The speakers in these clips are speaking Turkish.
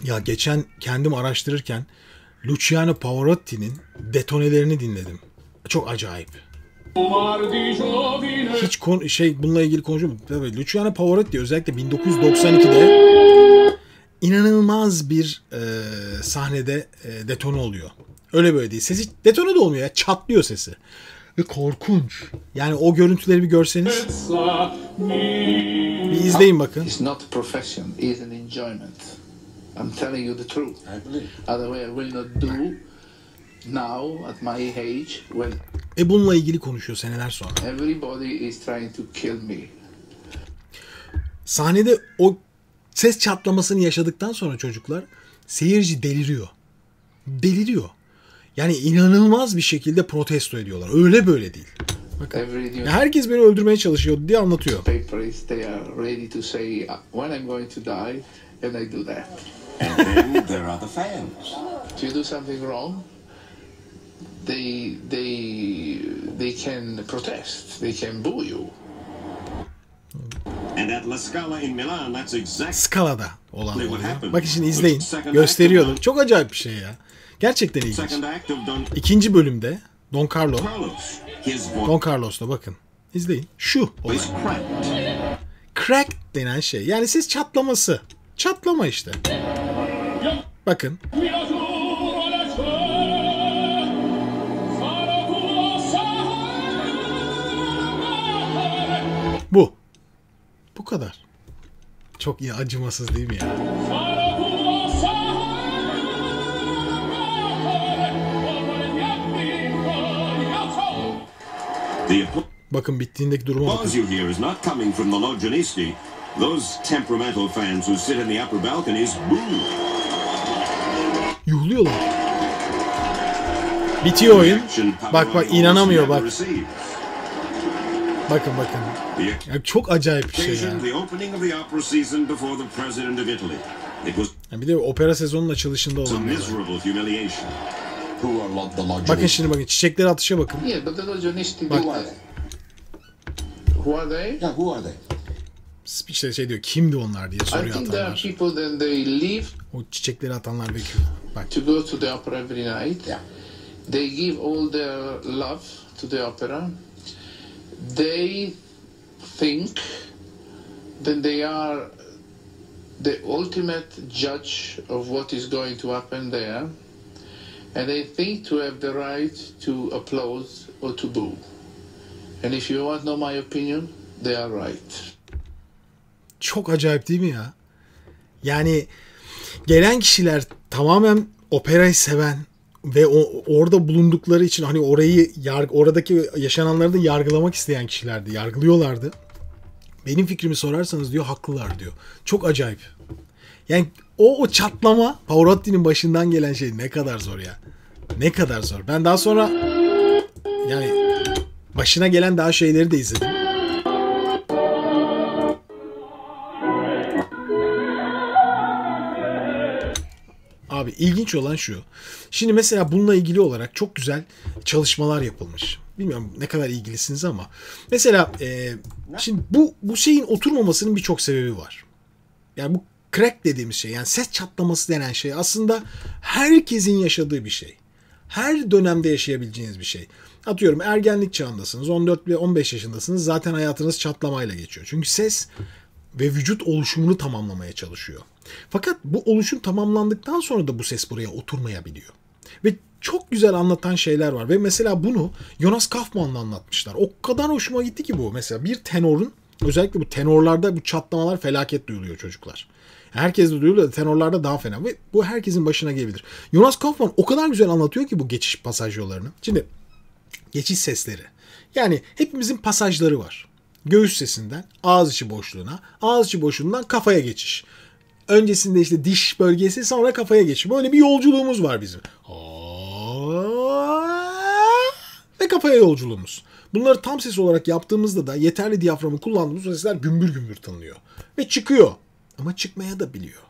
Ya geçen kendim araştırırken Luciano Pavarotti'nin detonelerini dinledim. Çok acayip. Hiç bununla ilgili konuşuyorum. Tabii Luciano Pavarotti özellikle 1992'de inanılmaz bir sahnede detone oluyor. Öyle böyle değil. Sesi detone de olmuyor ya. Çatlıyor sesi. Ve korkunç. Yani o görüntüleri bir görseniz. Bir izleyin bakın. It's not a profession, it's an enjoyment. I'm telling you the truth. I believe. Otherwise I will not do now at my age when Bununla ilgili konuşuyor seneler sonra. everybody is trying to kill me. Sahnede o ses çatlamasını yaşadıktan sonra çocuklar seyirci deliriyor. Deliriyor. Yani inanılmaz bir şekilde protesto ediyorlar. Öyle böyle değil. Bakın. Herkes beni öldürmeye çalışıyor diye anlatıyor. Papers, they are ready to say when I'm going to die and I do that. And then there are the fans. If you do something wrong, they can protest. They can boo you. And at La Scala in Milan, that's exactly Scala'da olan oluyor. Bakın şimdi izleyin. Gösteriyorlar. Çok acayip bir şey ya. Gerçekten ilginç. İkinci bölümde Don Carlos'la bakın. İzleyin. Şu olay. Crack denen şey. Yani ses çatlaması. Çatlama işte. Bakın. Bu. Bu kadar. Çok iyi, acımasız değil mi ya? Bakın bittiğindeki duruma bakın. Yuhluyorlar. Bitiyor oyun. Bak inanamıyor bak. Bakın. Ya çok acayip bir şey ya. Bir de opera sezonunun açılışında olan bir olay. Bakın şimdi çiçekleri atışa bakın. Bak. Who are they? Yeah, who are they? İşte diyor kimdi onlar diye soruyor atanlar. I think there are people that they leave. O çiçekleri atanlar bekliyor. Bak. To go to the opera every night. Yeah. They give all their love to the opera. They think that they are the ultimate judge of what is going to happen there. And they think to have the right to applause or to boo. And if you want to know my opinion, they are right. Çok acayip değil mi ya? Yani gelen kişiler tamamen operayı seven ve orada bulundukları için hani oradaki yaşananları da yargılamak isteyen kişilerdi. Yargılıyorlardı. Benim fikrimi sorarsanız diyor haklılar diyor. Çok acayip. Yani o çatlama Pavarotti'nin başından gelen şey ne kadar zor ya. Ne kadar zor. Ben daha sonra yani başına gelen daha şeyleri de izledim. Abi ilginç olan şu. Şimdi mesela bununla ilgili olarak çok güzel çalışmalar yapılmış. Bilmiyorum ne kadar ilgilisiniz ama. Mesela şimdi bu şeyin oturmamasının birçok sebebi var. Yani bu crack dediğimiz şey, yani ses çatlaması denen şey aslında herkesin yaşadığı bir şey. Her dönemde yaşayabileceğiniz bir şey. Atıyorum ergenlik çağındasınız, 14 ve 15 yaşındasınız. Zaten hayatınız çatlamayla geçiyor. Çünkü ses ve vücut oluşumunu tamamlamaya çalışıyor. Fakat bu oluşum tamamlandıktan sonra da bu ses buraya oturmayabiliyor. Ve çok güzel anlatan şeyler var. Ve mesela bunu Jonas Kaufmann'la anlatmışlar. O kadar hoşuma gitti ki bu. Mesela bir tenorun, özellikle bu tenorlarda bu çatlamalar felaket duyuluyor çocuklar. Herkes de duyuluyor da tenorlarda daha fena. Ve bu herkesin başına gelebilir. Jonas Kaufmann o kadar güzel anlatıyor ki bu geçiş pasaj yollarını. Şimdi geçiş sesleri. Yani hepimizin pasajları var. Göğüs sesinden ağız içi boşluğuna, ağız içi boşluğundan kafaya geçiş. Öncesinde işte diş bölgesi, sonra kafaya geçiş. Böyle bir yolculuğumuz var bizim. Ve kafaya yolculuğumuz. Bunları tam ses olarak yaptığımızda da yeterli diyaframı kullandığımız sesler gümbür gümbür tınlıyor. Ve çıkıyor. Ama çıkmaya da biliyor.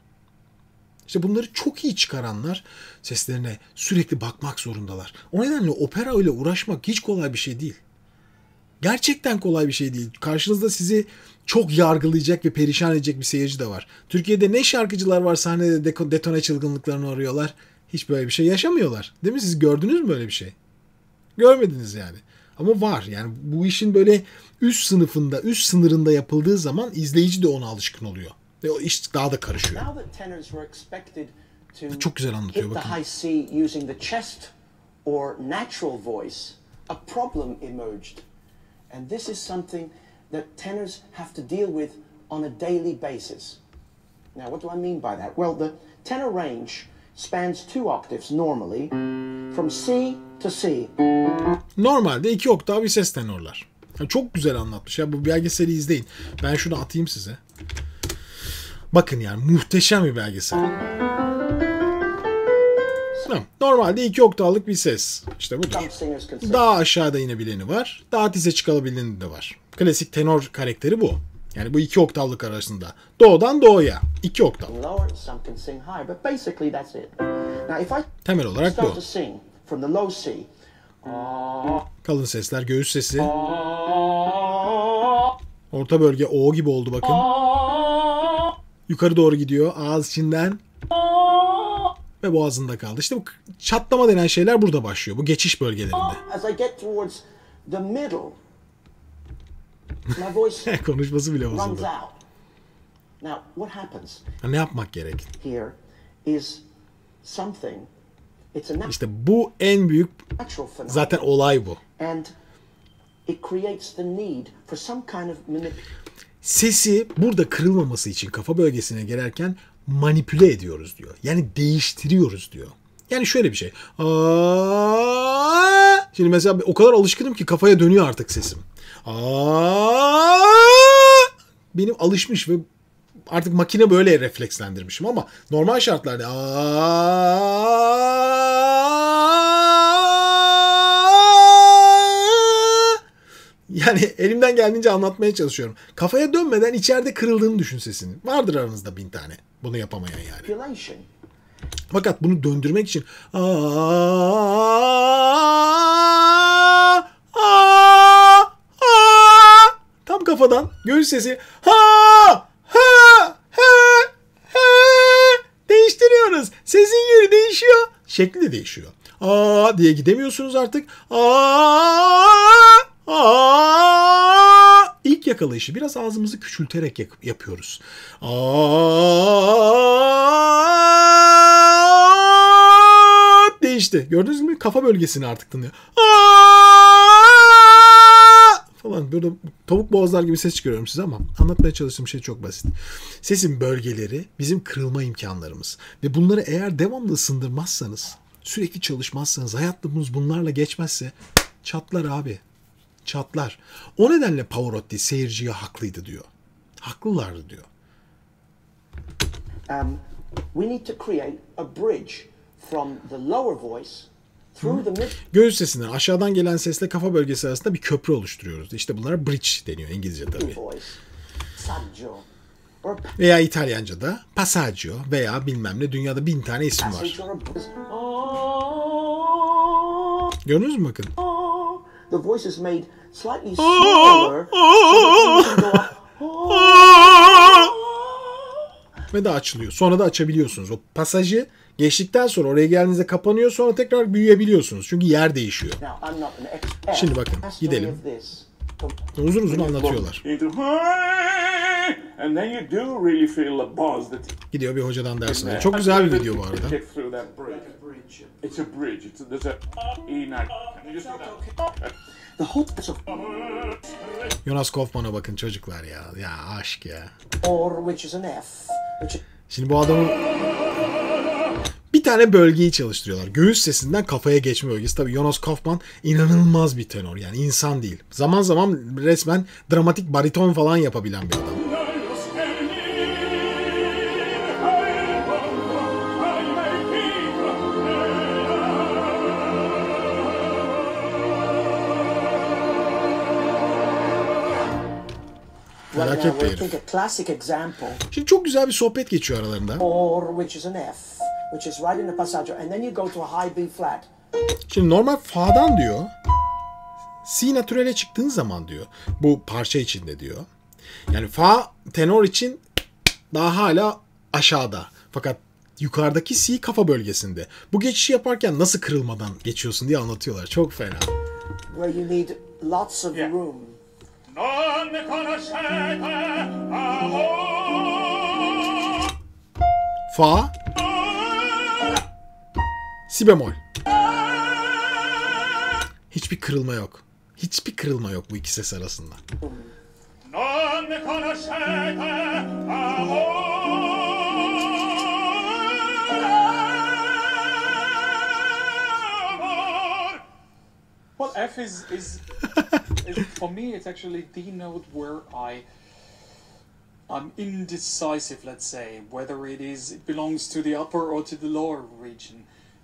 İşte bunları çok iyi çıkaranlar seslerine sürekli bakmak zorundalar. O nedenle opera ile uğraşmak hiç kolay bir şey değil. Gerçekten kolay bir şey değil. Karşınızda sizi çok yargılayacak ve perişan edecek bir seyirci de var. Türkiye'de ne şarkıcılar var sahnede detone çılgınlıklarını arıyorlar. Hiç böyle bir şey yaşamıyorlar. Değil mi? Siz gördünüz mü böyle bir şey? Görmediniz yani. Ama var. Yani bu işin böyle üst sınıfında, üst sınırında yapıldığı zaman izleyici de ona alışkın oluyor. Ve o iş daha da karışıyor. Çok güzel anlatıyor bakın. Or natural voice, a problem emerged. And this is something that tenors have to deal with on a daily basis. Now, what do I mean by that? Well, the tenor range spans 2 octaves normally, from C to C. Normalde 2 oktav bir ses tenorlar. Yani çok güzel anlatmış. Ya bu belgeseli izleyin. Ben şunu atayım size. Bakın yani muhteşem bir belgesel. Normalde 2 oktavlık bir ses. İşte budur. Daha aşağıda inebileni var. Daha tize çıkabileni de var. Klasik tenor karakteri bu. Yani bu 2 oktavlık arasında. Do'dan do'ya. 2 oktav. Temel olarak bu. Kalın sesler, göğüs sesi. Orta bölge O gibi oldu bakın. Yukarı doğru gidiyor. Ağız içinden. Ve boğazında kaldı. İşte bu çatlama denen şeyler burada başlıyor. Bu geçiş bölgelerinde. Konuşması bile bozuldu. Ne yapmak gerek? İşte bu en büyük zaten olay bu. Sesi burada kırılmaması için kafa bölgesine girerken manipüle ediyoruz diyor. Yani değiştiriyoruz diyor. Yani şöyle bir şey. Şimdi mesela o kadar alışkınım ki kafaya dönüyor artık sesim. Benim alışmış ve artık makine böyle reflekslendirmişim ama normal şartlarda yani elimden geldiğince anlatmaya çalışıyorum. Kafaya dönmeden içeride kırıldığını düşün sesinin. Vardır aranızda 1000 tane bunu yapamayan yani. Fakat bunu döndürmek için tam kafadan göğüs sesi değiştiriyoruz. Sesin yeri değişiyor. Şekli de değişiyor. Diye gidemiyorsunuz artık. İlk yakalayışı biraz ağzımızı küçülterek yapıyoruz. Değişti. Gördünüz mü? Kafa bölgesini artık tanıyor. Falan böyle tavuk boğazlar gibi ses çıkarıyorum size ama anlatmaya çalıştığım şey çok basit. Sesin bölgeleri bizim kırılma imkanlarımız. Ve bunları eğer devamlı ısındırmazsanız, sürekli çalışmazsanız, hayatımız bunlarla geçmezse çatlar abi. Çatlar. O nedenle Pavarotti seyirciye haklıydı diyor. Haklılardı diyor. We need to create a bridge from the lower voice through the mid. Göğüs sesinden aşağıdan gelen sesle kafa bölgesi arasında bir köprü oluşturuyoruz. İşte bunlara bridge deniyor İngilizce tabii. Veya İtalyanca'da passaggio veya bilmem ne dünyada 1000 tane isim var. Gördünüz mü bakın? The voice is made slightly smaller. Ve de açılıyor. Sonra da açabiliyorsunuz. O pasajı geçtikten sonra oraya geldiğinizde kapanıyor. Sonra tekrar büyüyebiliyorsunuz. Çünkü yer değişiyor. Şimdi bakın gidelim. Uzun uzun anlatıyorlar. Gidiyor bir hocadan ders alıyor. Çok güzel bir video bu arada. Jonas Kaufman'a bakın çocuklar ya. Ya aşk ya. Şimdi bu adamın bir tane bölgeyi çalıştırıyorlar. Göğüs sesinden kafaya geçme bölgesi. Tabii Jonas Kaufman inanılmaz bir tenor. Yani insan değil. Zaman zaman resmen dramatik bariton falan yapabilen bir adam. Felaket bir herif. Şimdi çok güzel bir sohbet geçiyor aralarında. Şimdi normal fa'dan diyor. Si natürele çıktığın zaman diyor bu parça içinde diyor. Yani fa tenor için daha hala aşağıda. Fakat yukarıdaki si kafa bölgesinde. Bu geçişi yaparken nasıl kırılmadan geçiyorsun diye anlatıyorlar. Çok fena. Where you need lots of room. Non ne conoscete amor. Fa, si bemol. Hiçbir kırılma yok. Hiçbir kırılma yok bu iki ses arasında. Non ne conoscete amor. Well, F is for me. It's actually the note where I'm indecisive. Let's say whether it belongs to the upper or to the lower region.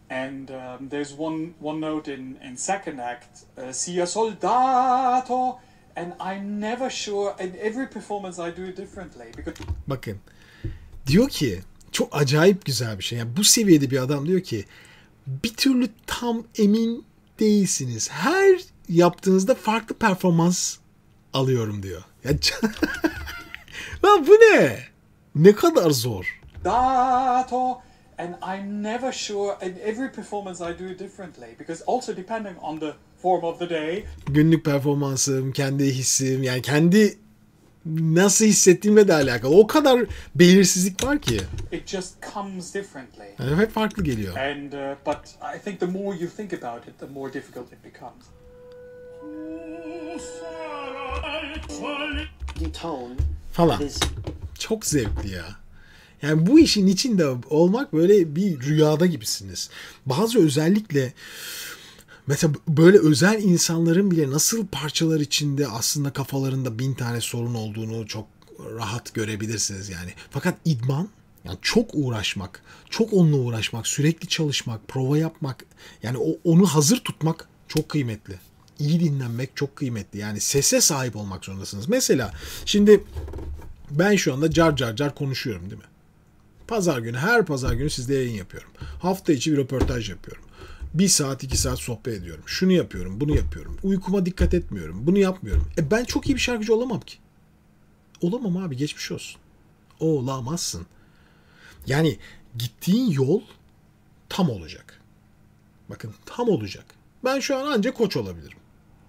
And there's one note in second act, sia soldato, and I'm never sure. In every performance, I do it differently because. Bakın. Diyor ki çok acayip güzel bir şey. Yani bu seviyede bir adam diyor ki bir türlü tam emin değilsiniz. Her yaptığınızda farklı performans alıyorum diyor. Ya, lan bu ne? Ne kadar zor. Dato, and I'm never sure. In every performance, I do it differently because also depending on the form of the day. Günlük performansım, kendi hissim, yani kendi nasıl hissettiğimle de alakalı. O kadar belirsizlik var ki. It just comes differently. Yani hep farklı geliyor. And but I think the more you think about it, the more difficult it becomes. The tone Falan. is Çok zevkli ya. Yani bu işin içinde olmak böyle bir rüyada gibisiniz. Bazı özellikle mesela böyle özel insanların bile nasıl parçalar içinde aslında kafalarında 1000 tane sorun olduğunu çok rahat görebilirsiniz yani. Fakat idman, yani çok uğraşmak, çok onunla uğraşmak, sürekli çalışmak, prova yapmak, yani onu hazır tutmak çok kıymetli. İyi dinlenmek çok kıymetli. Yani sese sahip olmak zorundasınız. Mesela şimdi ben şu anda car car car konuşuyorum değil mi? Pazar günü, her pazar günü sizle yayın yapıyorum. Hafta içi bir röportaj yapıyorum. 1 saat 2 saat sohbet ediyorum. Şunu yapıyorum, bunu yapıyorum. Uykuma dikkat etmiyorum. Bunu yapmıyorum. Ben çok iyi bir şarkıcı olamam ki. Olamam abi, geçmiş olsun. Olamazsın. Yani gittiğin yol tam olacak. Bakın tam olacak. Ben şu an ancak koç olabilirim.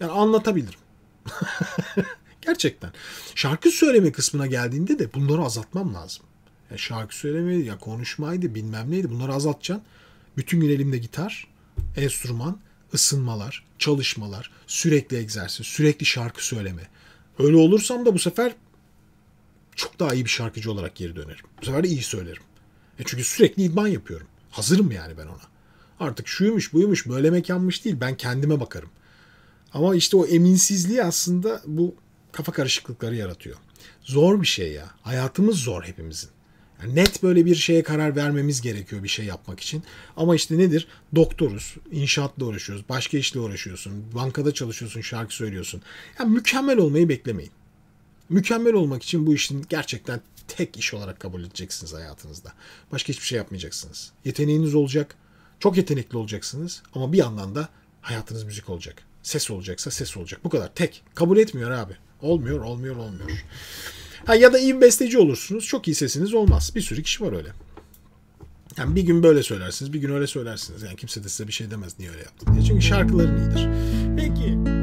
Yani anlatabilirim. Gerçekten. Şarkı söyleme kısmına geldiğinde de bunları azaltmam lazım. Ya şarkı söylemeydi, ya konuşmaydı, bilmem neydi. Bunları azaltacaksın. Bütün gün elimde gitar, enstrüman, ısınmalar, çalışmalar, sürekli egzersiz, sürekli şarkı söyleme. Öyle olursam da bu sefer çok daha iyi bir şarkıcı olarak geri dönerim. Bu sefer de iyi söylerim. Çünkü sürekli idman yapıyorum. Hazırım yani ben ona. Artık şuymuş buymuş böyle mekanmış değil. Ben kendime bakarım. Ama işte o eminsizliği aslında bu kafa karışıklıkları yaratıyor. Zor bir şey ya. Hayatımız zor hepimizin. Yani net böyle bir şeye karar vermemiz gerekiyor bir şey yapmak için. Ama işte nedir? Doktoruz, inşaatla uğraşıyoruz, başka işle uğraşıyorsun, bankada çalışıyorsun, şarkı söylüyorsun. Yani mükemmel olmayı beklemeyin. Mükemmel olmak için bu işin gerçekten tek iş olarak kabul edeceksiniz hayatınızda. Başka hiçbir şey yapmayacaksınız. Yeteneğiniz olacak, çok yetenekli olacaksınız ama bir yandan da hayatınız müzik olacak. Ses olacaksa ses olacak. Bu kadar. Tek. Kabul etmiyor abi. Olmuyor. Ha, ya da iyi bir besteci olursunuz. Çok iyi sesiniz olmaz. Bir sürü kişi var öyle. Yani bir gün böyle söylersiniz, bir gün öyle söylersiniz. Yani kimse de size bir şey demez niye öyle yaptın diye. Çünkü şarkıların iyidir. Peki.